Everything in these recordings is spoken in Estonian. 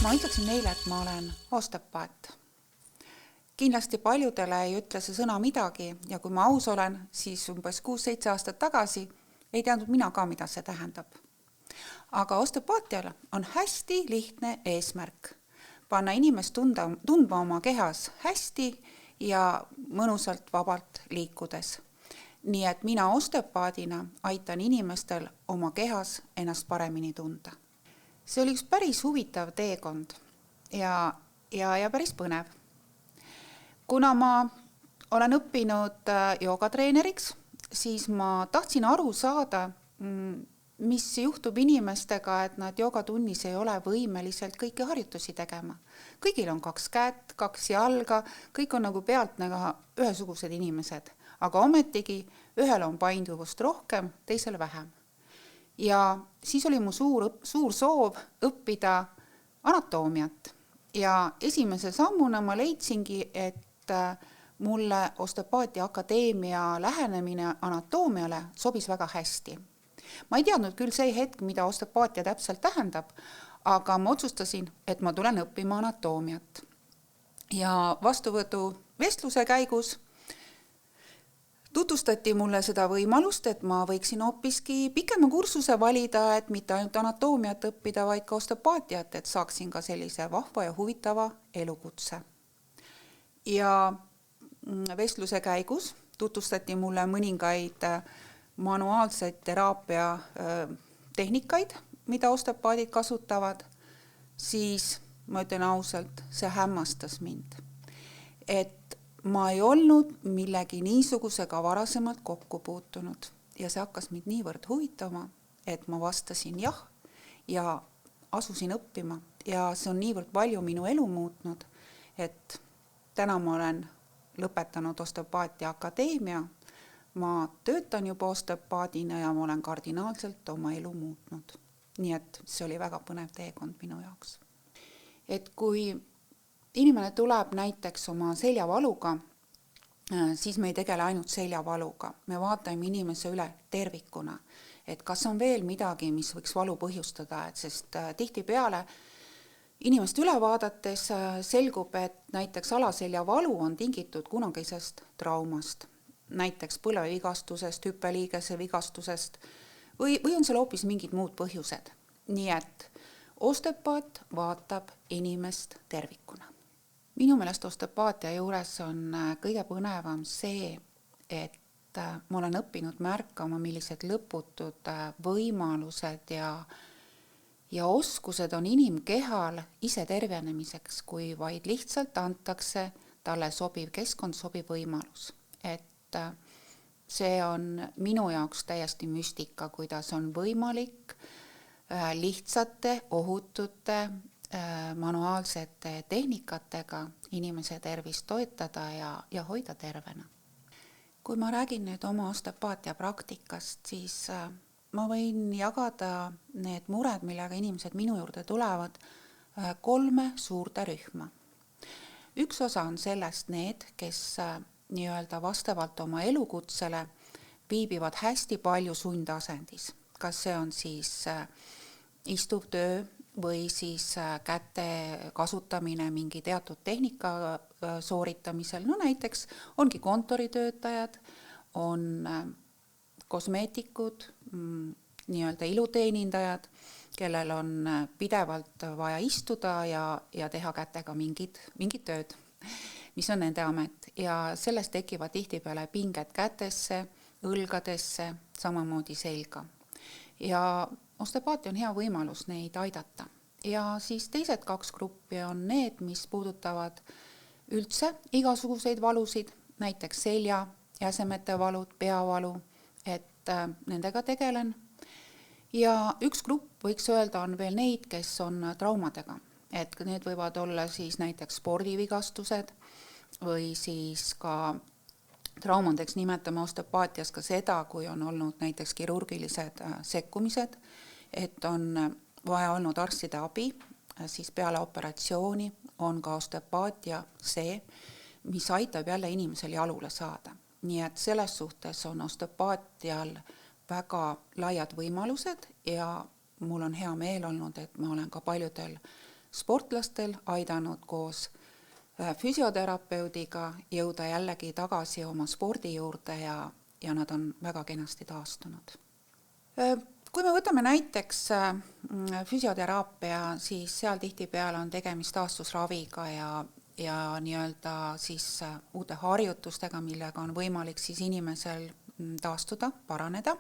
Ma ütleksin neile, et ma olen osteopaat. Kindlasti paljudele ei ütle see sõna midagi ja kui ma aus olen, siis umbes 6-7 aastat tagasi ei teadnud mina ka, mida see tähendab. Aga osteopaatial on hästi lihtne eesmärk. Panna inimest tundma oma kehas hästi ja mõnusalt vabalt liikudes. Nii et mina osteopaadina aitan inimestel oma kehas ennast paremini tunda. See oli üks päris huvitav teekond ja päris põnev. Kuna ma olen õppinud joogatreeneriks, siis ma tahtsin aru saada, mis juhtub inimestega, et nad joogatunnis ei ole võimeliselt kõiki harjutusi tegema. Kõigil on 2 kätt, 2 jalga, kõik on nagu pealtnäha ühesugused inimesed, aga ometigi ühel on painduvust rohkem, teisel vähem. Ja siis oli mu suur soov õppida anatoomiat ja esimese sammuna ma leidsingi, et mulle osteopaatia akadeemia lähenemine anatoomiale sobis väga hästi. Ma ei teadnud küll see hetk, mida osteopaatia täpselt tähendab, aga ma otsustasin, et ma tulen õppima anatoomiat. Ja vastuvõtu vestluse käigus tutvustati mulle seda võimalust, et ma võiksin hoopiski pikema kursuse valida, et mitte ainult anatoomiat õppida, vaid ka osteopaatiat, et saaksin ka sellise vahva ja huvitava elukutse. Ja vestluse käigus tutvustati mulle mõningaid manuaalseid teraapia tehnikaid, mida osteopaadid kasutavad, siis ma ütlen ausalt, see hämmastas mind. Et ma ei olnud millegi niisugusega varasemalt kokku puutunud ja see hakkas mind niivõrd huvitama, et ma vastasin jah ja asusin õppima ja see on niivõrd palju minu elu muutnud, et täna ma olen lõpetanud osteopaatia akadeemia, ma töötan juba osteopaadina ja ma olen kardinaalselt oma elu muutnud. Nii et see oli väga põnev teekond minu jaoks. Et kui inimene tuleb näiteks oma seljavaluga, siis me ei tegele ainult seljavaluga. Me vaatame inimese üle tervikuna, et kas on veel midagi, mis võiks valu põhjustada, sest tihtipeale inimest üle vaadates selgub, et näiteks alaseljavalu on tingitud kunagisest traumast, näiteks põlevigastusest, hüppeliigese vigastusest või on seal hoopis mingid muud põhjused. Nii et osteopaat vaatab inimest tervikuna. Minu meelest osteopaatia juures on kõige põnevam see, et ma olen õppinud märkama, millised lõputud võimalused ja oskused on inimkehal ise tervenemiseks, kui vaid lihtsalt antakse talle sobiv keskkond, sobiv võimalus. Et see on minu jaoks täiesti müstika, kuidas on võimalik lihtsate, ohutute, manuaalsete tehnikatega inimese tervist toetada ja hoida tervena. Kui ma räägin nüüd oma osteopaatia praktikast, siis ma võin jagada need mured, millega inimesed minu juurde tulevad, 3 suurde rühma. Üks osa on sellest need, kes nii-öelda vastavalt oma elukutsele viibivad hästi palju sundasendis. Kas see on siis istuv töö või siis käte kasutamine mingi teatud tehnika sooritamisel. No näiteks ongi kontoritöötajad, on kosmeetikud, nii-öelda iluteenindajad, kellel on pidevalt vaja istuda ja teha kätega mingid tööd, mis on nende amet. Ja sellest tekivad tihtipeale pinged kätesse, õlgadesse, samamoodi selga. Ja osteopaatia on hea võimalus neid aidata. Ja siis teised 2 gruppi on need, mis puudutavad üldse igasuguseid valusid, näiteks selja, jäsemete valud, peavalu, et nendega tegelen. Ja üks grupp võiks öelda on veel neid, kes on traumadega, et need võivad olla siis näiteks spordivigastused või siis ka traumadeks nimetame osteopaatias ka seda, kui on olnud näiteks kirurgilised sekkumised, et on vaja olnud arstide abi, siis peale operatsiooni on ka osteopaatia see, mis aitab jälle inimesel jalule saada. Nii et selles suhtes on osteopaatial väga laiad võimalused ja mul on hea meel olnud, et ma olen ka paljudel sportlastel aidanud koos füsioterapeudiga jõuda jällegi tagasi oma spordi juurde ja nad on väga kenasti taastunud. Kui me võtame näiteks füsioteraapia, siis seal tihtipeale on tegemist taastusraviga ja nii-öelda siis uute harjutustega, millega on võimalik siis inimesel taastuda, paraneda.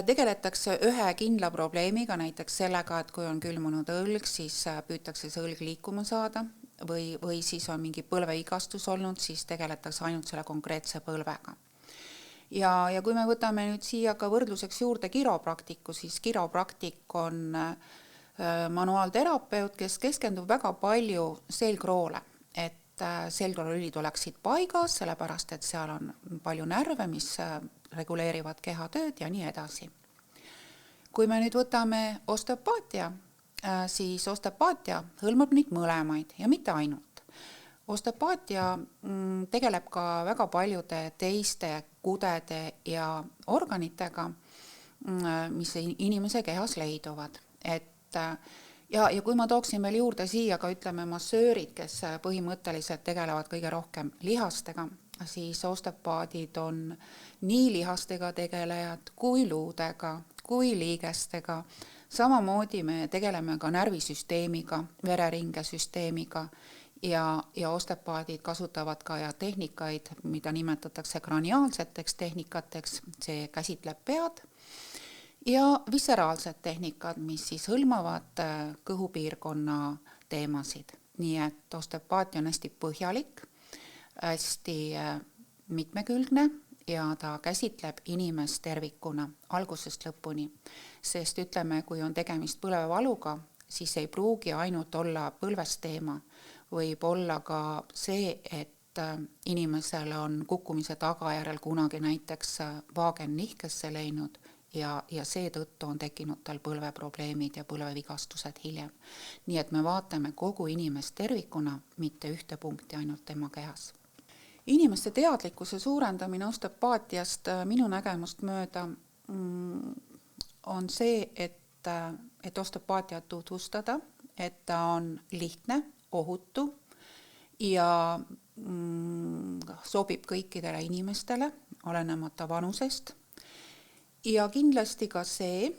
Tegeletakse ühe kindla probleemiga, näiteks sellega, et kui on külmunud õlg, siis püütakse see õlg liikuma saada või siis on mingi põlvevigastus olnud, siis tegeletakse ainult selle konkreetse põlvega. Ja kui me võtame nüüd siia ka võrdluseks juurde kiropraktiku, siis kiropraktik on manuaalterapeut, kes keskendub väga palju selgroole, et selgrolülid oleksid paigas, sellepärast et seal on palju närve, mis reguleerivad kehatööd ja nii edasi. Kui me nüüd võtame osteopaatia, siis osteopaatia hõlmab neid mõlemaid ja mitte ainult. Osteopaatia tegeleb ka väga paljude teiste kudede ja organitega, mis inimese kehas leiduvad. Ja kui ma tooksin veel juurde siia ka ütleme massöörid, kes põhimõtteliselt tegelevad kõige rohkem lihastega, siis osteopaadid on nii lihastega tegelejad kui luudega, kui liigestega. Samamoodi me tegeleme ka närvisüsteemiga, vereringesüsteemiga ja osteopaadid kasutavad ka tehnikaid, mida nimetatakse kraniaalseteks tehnikateks, see käsitleb pead, ja visceraalsed tehnikad, mis siis hõlmavad kõhupiirkonna teemasid. Nii et osteopaatia on hästi põhjalik, hästi mitmekülgne ja ta käsitleb inimest tervikuna algusest lõpuni. Sest ütleme, kui on tegemist põlevaluga, siis ei pruugi ainult olla põlvest teema. Võib olla ka see, et inimesel on kukkumise tagajärjel kunagi näiteks vaagen nihkesse läinud ja seetõttu on tekkinud tal põlveprobleemid ja põlvevigastused hiljem. Nii et me vaatame kogu inimest tervikuna, mitte ühte punkti ainult tema kehas. Inimeste teadlikkuse suurendamine osteopaatiast minu nägemust mööda on see, et osteopaatiat tutvustada, et ta on lihtne, ohutu ja sobib kõikidele inimestele, olenemata vanusest. Ja kindlasti ka see,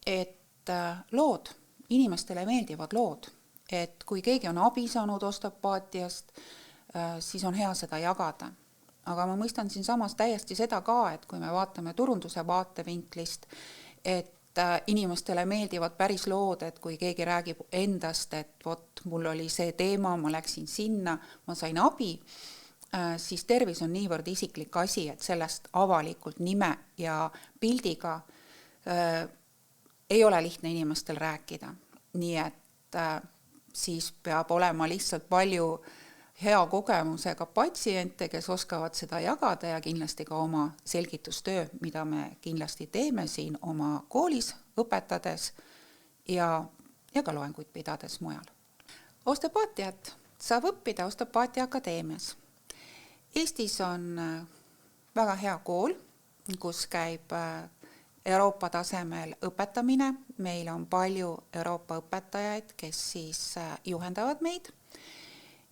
et lood, inimestele meeldivad lood, et kui keegi on abi saanud osteopaatiast, siis on hea seda jagada. Aga ma mõistan siin samas täiesti seda ka, et kui me vaatame turunduse vaatevinklist, et inimestele meeldivad päris lood, et kui keegi räägib endast, et vot mul oli see teema, ma läksin sinna, ma sain abi, siis tervis on niivõrd isiklik asi, et sellest avalikult nime ja pildiga ei ole lihtne inimestel rääkida. Nii et siis peab olema lihtsalt palju hea kogemusega patsiente, kes oskavad seda jagada ja kindlasti ka oma selgitustöö, mida me kindlasti teeme siin oma koolis õpetades ja ka loenguid pidades mujal. Osteopaatiat saab õppida Osteopaatia Akadeemias. Eestis on väga hea kool, kus käib Euroopa tasemel õpetamine. Meil on palju Euroopa õpetajaid, kes siis juhendavad meid.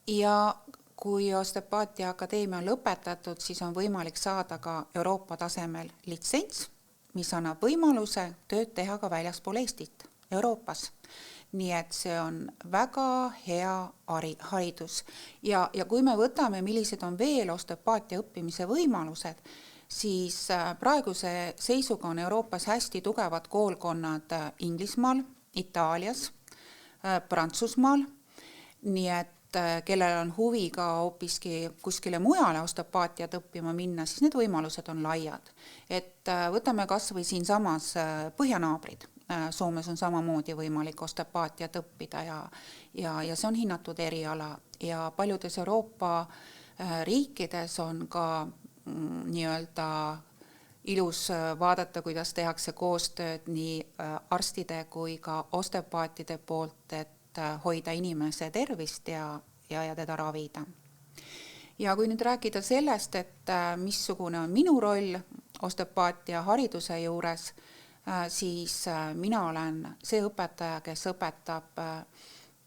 Ja kui Osteopaatia Akadeemia on lõpetatud, siis on võimalik saada ka Euroopa tasemel litsents, mis annab võimaluse tööd teha ka väljaspool Eestit, Euroopas. Nii et see on väga hea haridus. Ja kui me võtame, millised on veel osteopaatia õppimise võimalused, siis praeguse seisuga on Euroopas hästi tugevad koolkonnad Inglismaal, Itaalias, Prantsusmaal, nii et kellel on huvi ka hoopiski kuskile mujale osteopaatiat õppima minna, siis need võimalused on laiad. Et võtame kas või siin samas põhjanaabrid. Soomes on samamoodi võimalik osteopaatiat õppida ja see on hinnatud eriala. Ja paljudes Euroopa riikides on ka nii-öelda ilus vaadata, kuidas tehakse koostööd nii arstide kui ka osteopaatide poolt, et hoida inimese tervist ja teda ravida. Ja kui nüüd rääkida sellest, et missugune on minu roll osteopaatia hariduse juures, siis mina olen see õpetaja, kes õpetab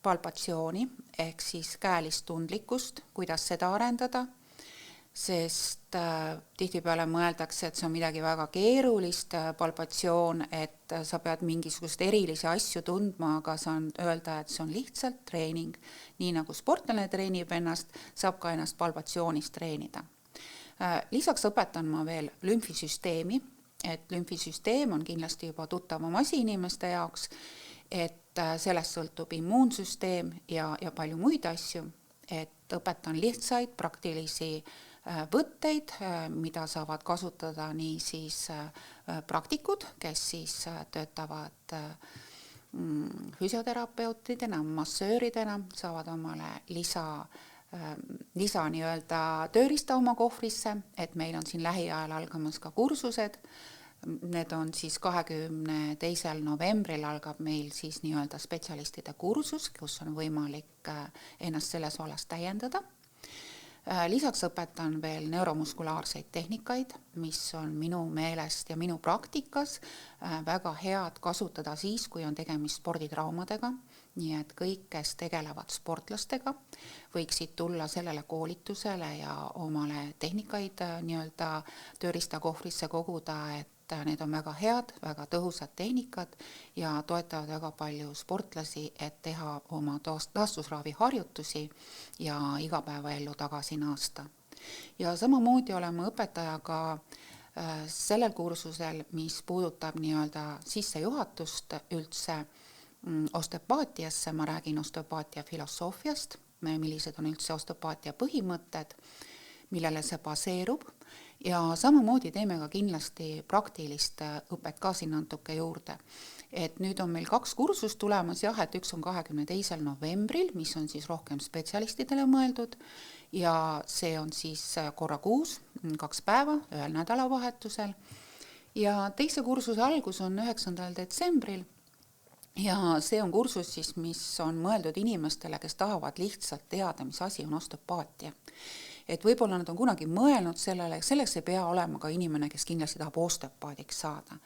palpatsiooni ehk siis käelist tundlikkust, kuidas seda arendada, sest tihtipeale mõeldakse, et see on midagi väga keerulist, palpatsioon, et sa pead mingisugust erilisi asju tundma, aga saan öelda, et see on lihtsalt treening. Nii nagu sportlane treenib ennast, saab ka ennast palpatsioonis treenida. Lisaks õpetan ma veel lümfisüsteemi, et lümfisüsteem on kindlasti juba tuttavam asi inimeste jaoks, et sellest sõltub immuunsüsteem ja palju muid asju, et õpetan lihtsaid praktilisi võtteid, mida saavad kasutada nii siis praktikud, kes siis töötavad füsioterapeutidena, massööridena, saavad omale lisa nii-öelda tööriista oma kohvrisse, et meil on siin lähiajal algamas ka kursused. Need on siis 22. novembril algab meil siis nii-öelda spetsialistide kursus, kus on võimalik ennast selles vallas täiendada. Lisaks õpetan veel neuromuskulaarseid tehnikaid, mis on minu meelest ja minu praktikas väga head kasutada siis, kui on tegemist sporditraumadega, nii et kõik, kes tegelevad sportlastega, võiksid tulla sellele koolitusele ja omale tehnikaid nii-öelda tööriistakohvrisse koguda, et need on väga head, väga tõhusad tehnikad ja toetavad väga palju sportlasi, et teha oma taastusraavi harjutusi ja igapäevaellu tagasi naasta. Ja samamoodi oleme õpetajaga sellel kursusel, mis puudutab nii-öelda sissejuhatust üldse osteopaatiasse, ma räägin osteopaatia filosoofiast, millised on üldse osteopaatia põhimõtted, millele see baseerub ja samamoodi teeme ka kindlasti praktilist õpet ka siin natuke juurde. Et nüüd on meil 2 kursust tulemas, jah, et üks on 22. novembril, mis on siis rohkem spetsialistidele mõeldud ja see on siis korra kuus, 2 päeva, ühel nädalavahetusel ja teise kursuse algus on 9. detsembril ja see on kursus siis, mis on mõeldud inimestele, kes tahavad lihtsalt teada, mis asi on osteopaatia. Et võib-olla nad on kunagi mõelnud selleks ei pea olema ka inimene, kes kindlasti tahab osteopaadiks saada.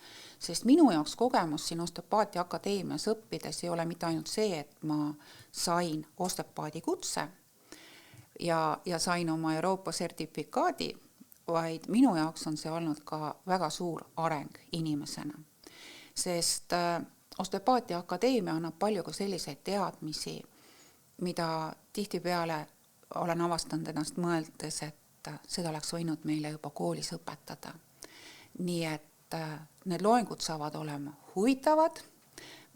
Sest minu jaoks kogemus siin Osteopaatia Akadeemias õppides ei ole mitte ainult see, et ma sain osteopaadi kutse ja sain oma Euroopa sertifikaadi, vaid minu jaoks on see olnud ka väga suur areng inimesena. Sest Osteopaatia Akadeemia annab palju ka selliseid teadmisi, mida tihtipeale olen avastanud ennast mõeldes, et seda oleks võinud meile juba koolis õpetada. Nii et need loengud saavad olema huvitavad,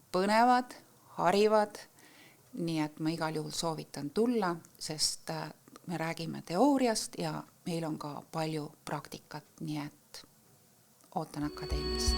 põnevad, harivad, nii et ma igal juhul soovitan tulla, sest me räägime teooriast ja meil on ka palju praktikat, nii et ootan akadeemias.